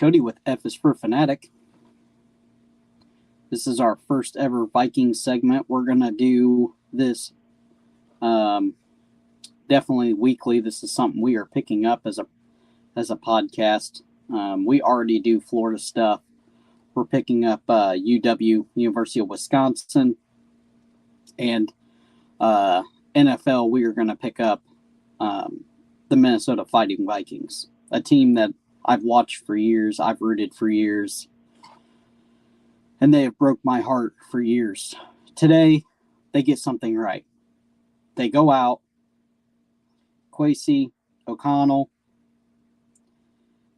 Cody with F is for Fanatic. This is our first ever Vikings segment. We're going to do this definitely weekly. This is something we are picking up as a podcast. We already do Florida stuff. We're picking up UW, University of Wisconsin, and NFL. We are going to pick up the Minnesota Fighting Vikings, a team that I've watched for years, I've rooted for years, and they have broke my heart for years. Today, they get something right. They go out, Kwesi, O'Connell.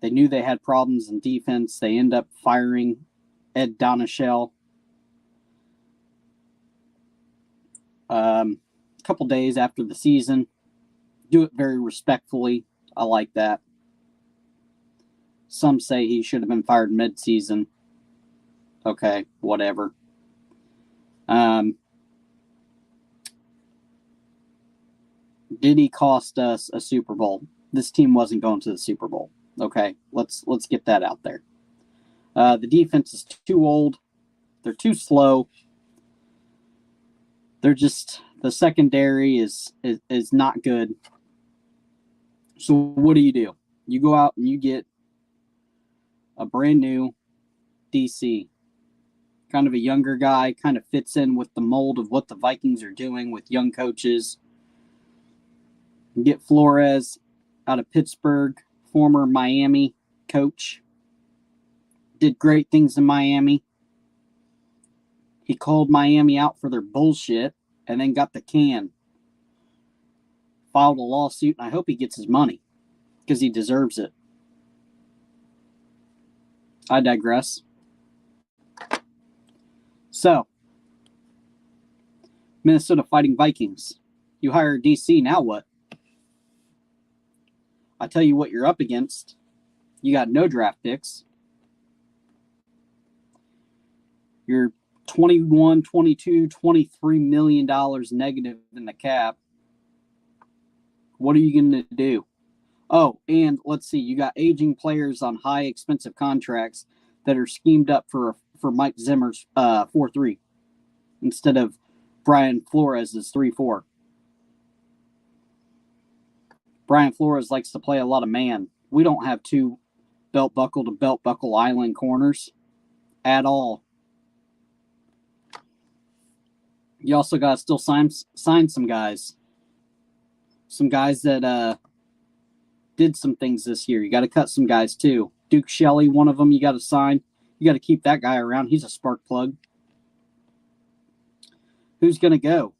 They knew they had problems in defense. They end up firing Ed Donachelle. A couple days after the season. Do it very respectfully. I like that. Some say he should have been fired mid-season. Okay, whatever. Did he cost us a Super Bowl? This team wasn't going to the Super Bowl. Okay, let's get that out there. The defense is too old. They're too slow. They're just, the secondary is not good. So what do? You go out and you get a brand new DC. Kind of a younger guy, kind of fits in with the mold of what the Vikings are doing with young coaches. You get Flores out of Pittsburgh, former Miami coach. Did great things in Miami. He called Miami out for their bullshit and then got the can. Filed a lawsuit, and I hope he gets his money because he deserves it. I digress. So, Minnesota Fighting Vikings. You hire DC, now what? I tell you what you're up against. You got no draft picks. You're $21, $22, $23 million negative in the cap. What are you going to do? Oh, and let's see. You got aging players on high expensive contracts that are schemed up for Mike Zimmer's 4-3 instead of Brian Flores' 3-4. Brian Flores likes to play a lot of man. We don't have two belt buckle to belt buckle island corners at all. You also got to still sign some guys. Some guys that did some things this year. You got to cut some guys too. Duke Shelley, one of them you got to sign. You got to keep that guy around. He's a spark plug. Who's going to go?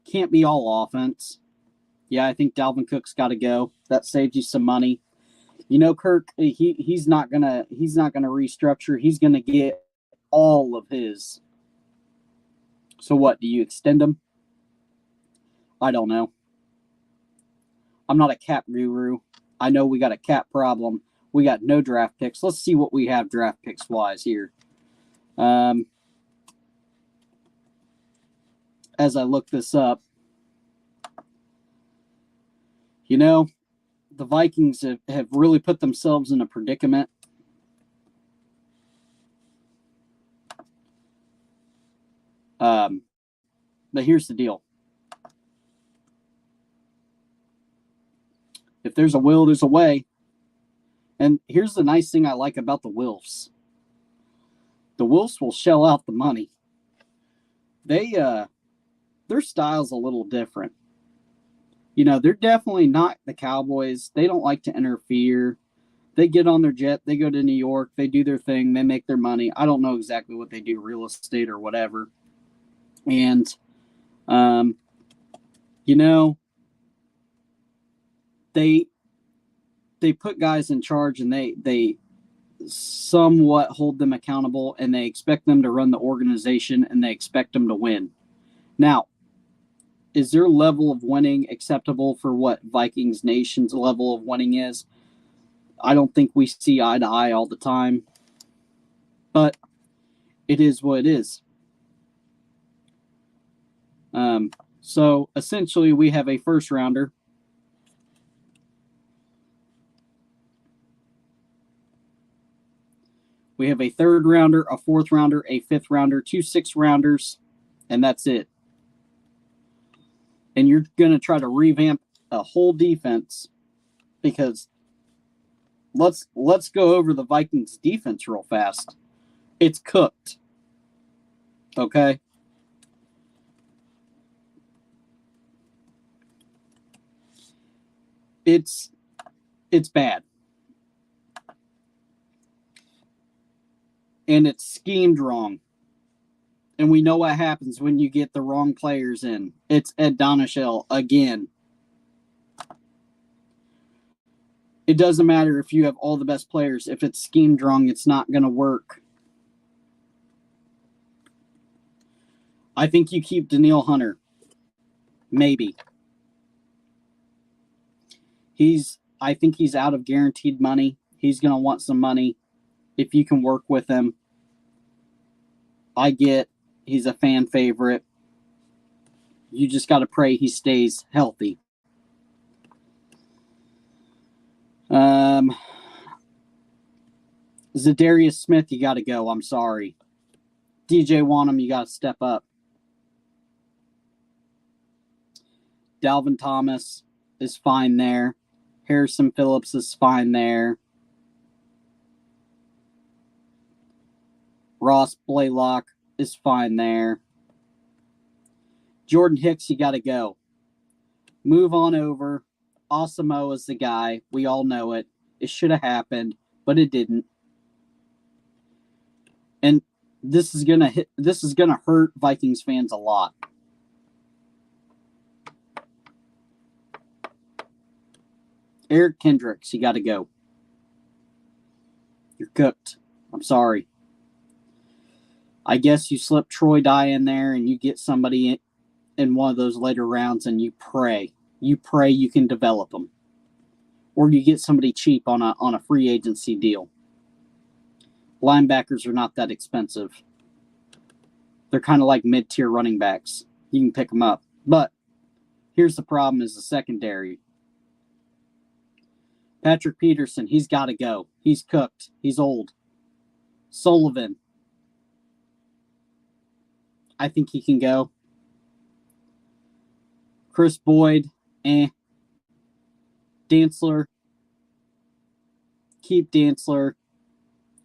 Can't be all offense. Yeah, I think Dalvin Cook's got to go. That saves you some money. You know, Kirk, he's not gonna restructure. He's gonna get all of his. So what? Do you extend him? I don't know. I'm not a cap guru. I know we got a cap problem. We got no draft picks. Let's see what we have draft picks wise here. As I look this up, you know, the Vikings have really put themselves in a predicament. But here's the deal. If there's a will, there's a way. And here's the nice thing I like about the Wilfs. The Wilfs will shell out the money. Their style's a little different. You know, they're definitely not the Cowboys. They don't like to interfere. They get on their jet. They go to New York. They do their thing. They make their money. I don't know exactly what they do, real estate or whatever. And, you know, they put guys in charge and they somewhat hold them accountable and they expect them to run the organization and they expect them to win. Now, is their level of winning acceptable for what Vikings Nation's level of winning is? I don't think we see eye to eye all the time, but it is what it is. So essentially we have a first rounder We have a third rounder, a fourth rounder, a fifth rounder, 2 6-rounders, and that's it. And you're going to try to revamp a whole defense because let's go over the Vikings defense real fast. It's cooked. Okay? It's bad. And it's schemed wrong. And we know what happens when you get the wrong players in. It's Ed Donashell again. It doesn't matter if you have all the best players. If it's schemed wrong, it's not going to work. I think you keep Danielle Hunter. Maybe. I think he's out of guaranteed money. He's going to want some money if you can work with him. I get he's a fan favorite. You just got to pray he stays healthy. Zadarius Smith, you got to go. I'm sorry. DJ Wanham, you got to step up. Dalvin Thomas is fine there. Harrison Phillips is fine there. Ross Blaylock is fine there. Jordan Hicks, you got to go. Move on over. Asamoah is the guy. We all know it. It should have happened, but it didn't. And this is gonna hurt Vikings fans a lot. Eric Kendricks, you got to go. You're cooked. I'm sorry. I guess you slip Troy Dye in there and you get somebody in one of those later rounds and you pray. You pray you can develop them. Or you get somebody cheap on a free agency deal. Linebackers are not that expensive. They're kind of like mid-tier running backs. You can pick them up. But here's the problem is the secondary. Patrick Peterson, he's got to go. He's cooked. He's old. Sullivan, I think he can go. Chris Boyd, Dantzler, keep Dantzler.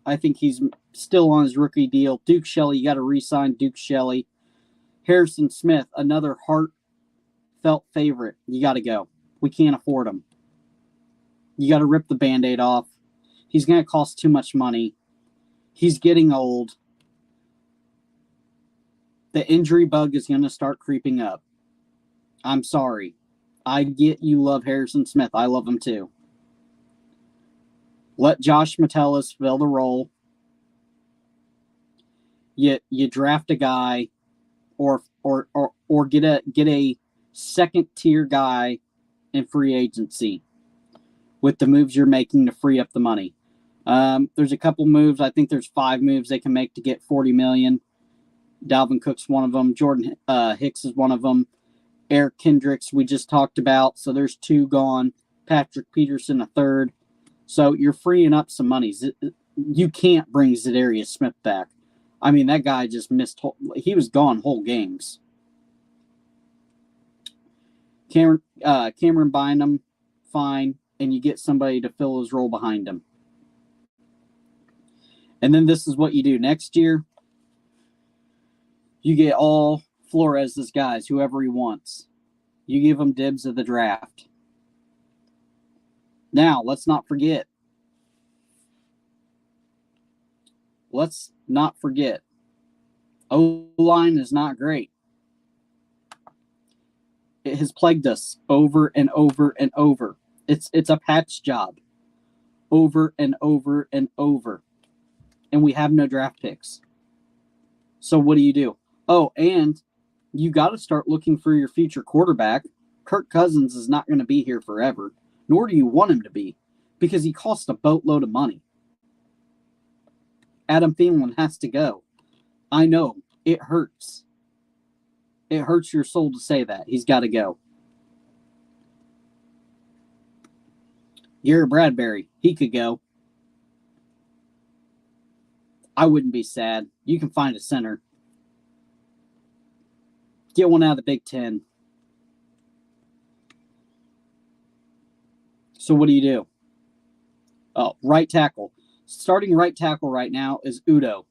I think he's still on his rookie deal. Duke Shelley, you got to re-sign Duke Shelley. Harrison Smith, another heartfelt favorite. You got to go. We can't afford him. You got to rip the Band-Aid off. He's going to cost too much money. He's getting old. The injury bug is going to start creeping up. I'm sorry. I get you love Harrison Smith. I love him too. Let Josh Metellus fill the role. You draft a guy or get a second tier guy in free agency with the moves you're making to free up the money. There's a couple moves. I think there's 5 moves they can make to get $40 million. Dalvin Cook's one of them. Jordan Hicks is one of them. Eric Kendricks we just talked about. So there's 2 gone. Patrick Peterson a third. So you're freeing up some money. You can't bring Zadarius Smith back. I mean, that guy just missed. He was gone whole games. Cameron Bynum, fine. And you get somebody to fill his role behind him. And then this is what you do. Next year, you get all Flores' guys, whoever he wants. You give him dibs of the draft. Now, let's not forget. O-line is not great. It has plagued us over and over and over. It's a patch job. Over and over and over. And we have no draft picks. So what do? Oh, and you got to start looking for your future quarterback. Kirk Cousins is not going to be here forever, nor do you want him to be, because he costs a boatload of money. Adam Thielen has to go. I know, it hurts. It hurts your soul to say that. He's got to go. Garrett Bradbury, he could go. I wouldn't be sad. You can find a center. Get one out of the Big Ten. So what do you do? Oh, right tackle. Starting right tackle right now is Udo.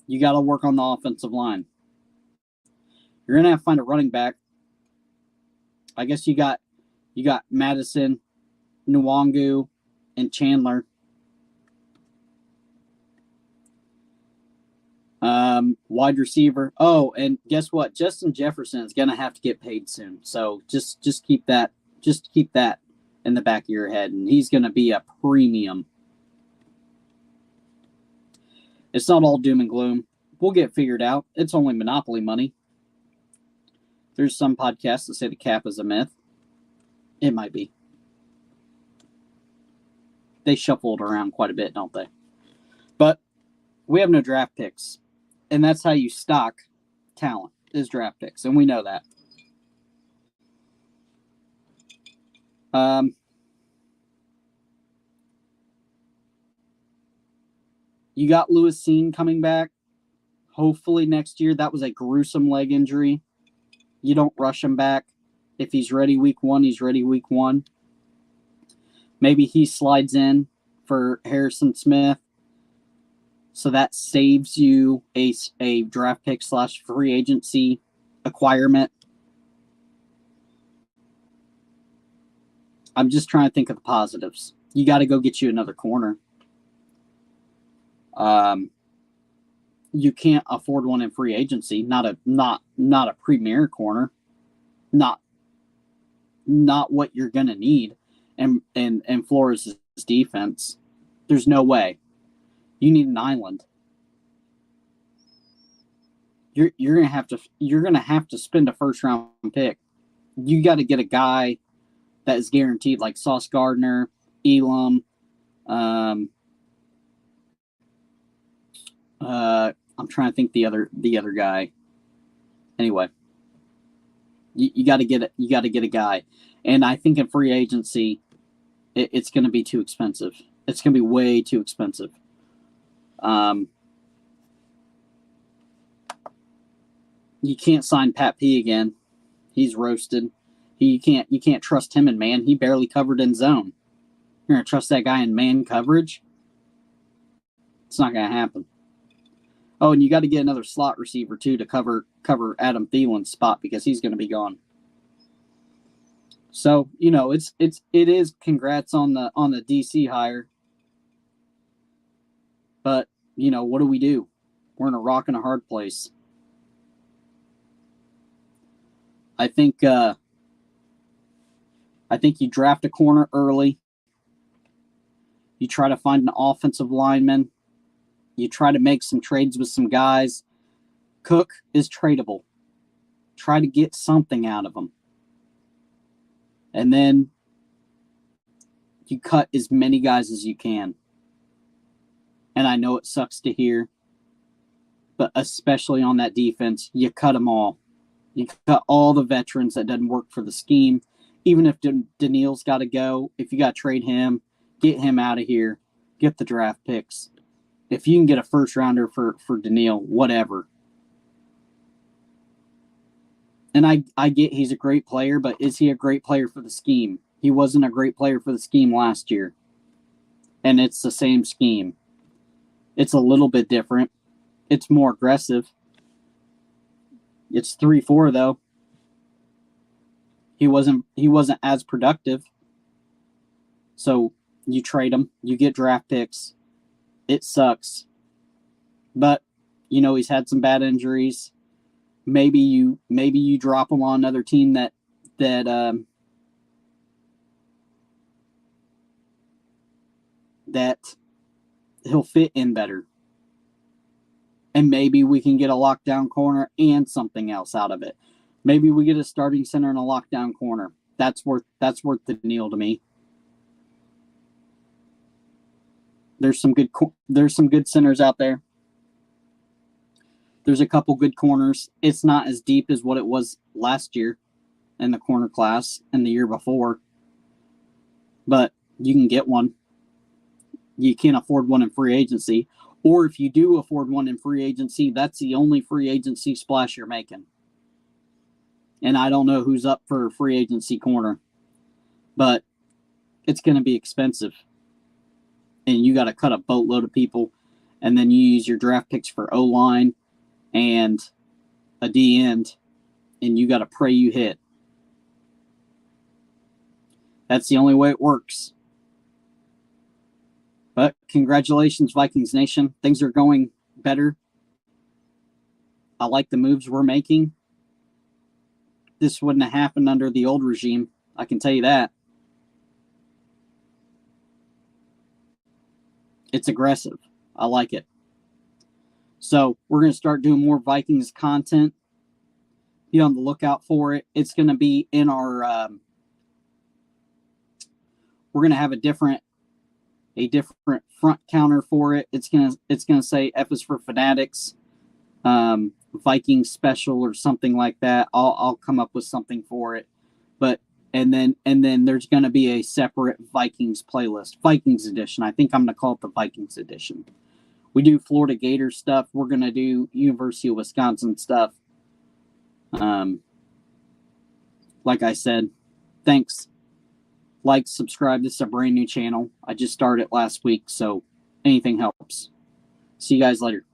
You got to work on the offensive line. You're going to have to find a running back. I guess you got Madison, Nwangu, and Chandler. Wide receiver. Oh, and guess what? Justin Jefferson is going to have to get paid soon. So just keep that in the back of your head, and he's going to be a premium. It's not all doom and gloom. We'll get figured out. It's only monopoly money. There's some podcasts that say the cap is a myth. It might be. They shuffle it around quite a bit, don't they? But we have no draft picks. And that's how you stock talent, is draft picks. And we know that. You got Lewis Seen coming back. Hopefully next year. That was a gruesome leg injury. You don't rush him back. If he's ready week 1, he's ready week 1. Maybe he slides in for Harrison Smith. So that saves you a draft pick / free agency acquirement. I'm just trying to think of the positives. You got to go get you another corner. You can't afford one in free agency. Not a premier corner. Not what you're gonna need. And Flores' defense. There's no way. You need an island. You're gonna have to spend a first round pick. You got to get a guy that is guaranteed, like Sauce Gardner, Elam. I'm trying to think the other guy. Anyway, you got to get it. You got to get a guy, and I think in free agency, it's going to be too expensive. It's going to be way too expensive. You can't sign Pat P again. He's roasted. You can't trust him in man. He barely covered in zone. You're gonna trust that guy in man coverage? It's not gonna happen. Oh, and you got to get another slot receiver too to cover Adam Thielen's spot because he's going to be gone. So it is congrats on the DC hire. But what do we do? We're in a rock and a hard place. I think you draft a corner early. You try to find an offensive lineman. You try to make some trades with some guys. Cook is tradable. Try to get something out of him. And then you cut as many guys as you can. And I know it sucks to hear, but especially on that defense, you cut them all. You cut all the veterans that doesn't work for the scheme. Even if Daniil's got to go, if you got to trade him, get him out of here. Get the draft picks. If you can get a first rounder for Daniil, whatever. And I get he's a great player, but is he a great player for the scheme? He wasn't a great player for the scheme last year. And it's the same scheme. It's a little bit different. It's more aggressive. It's 3-4 though. He wasn't as productive. So you trade him, you get draft picks. It sucks. But he's had some bad injuries. Maybe you drop him on another team that he'll fit in better. And maybe we can get a lockdown corner and something else out of it. Maybe we get a starting center and a lockdown corner. That's worth the deal to me. There's some good centers out there. There's a couple good corners. It's not as deep as what it was last year in the corner class and the year before. But you can get one. you can't afford one in free agency. Or if you do afford one in free agency, that's the only free agency splash you're making. And I don't know who's up for free agency corner, but it's going to be expensive. And you got to cut a boatload of people. And then you use your draft picks for O-line and a D end. And you got to pray you hit. That's the only way it works. But congratulations, Vikings Nation. Things are going better. I like the moves we're making. This wouldn't have happened under the old regime. I can tell you that. It's aggressive. I like it. So we're going to start doing more Vikings content. Be on the lookout for it. It's going to be in our... we're going to have a different front counter for it. It's gonna say F is for Fanatics, Viking special or something like that. I'll come up with something for it. But and then there's gonna be a separate Vikings playlist, Vikings edition. I think I'm gonna call it the Vikings edition. We do Florida Gators stuff. We're gonna do University of Wisconsin stuff. Like I said, thanks. Like, subscribe. This is a brand new channel. I just started last week, so anything helps. See you guys later.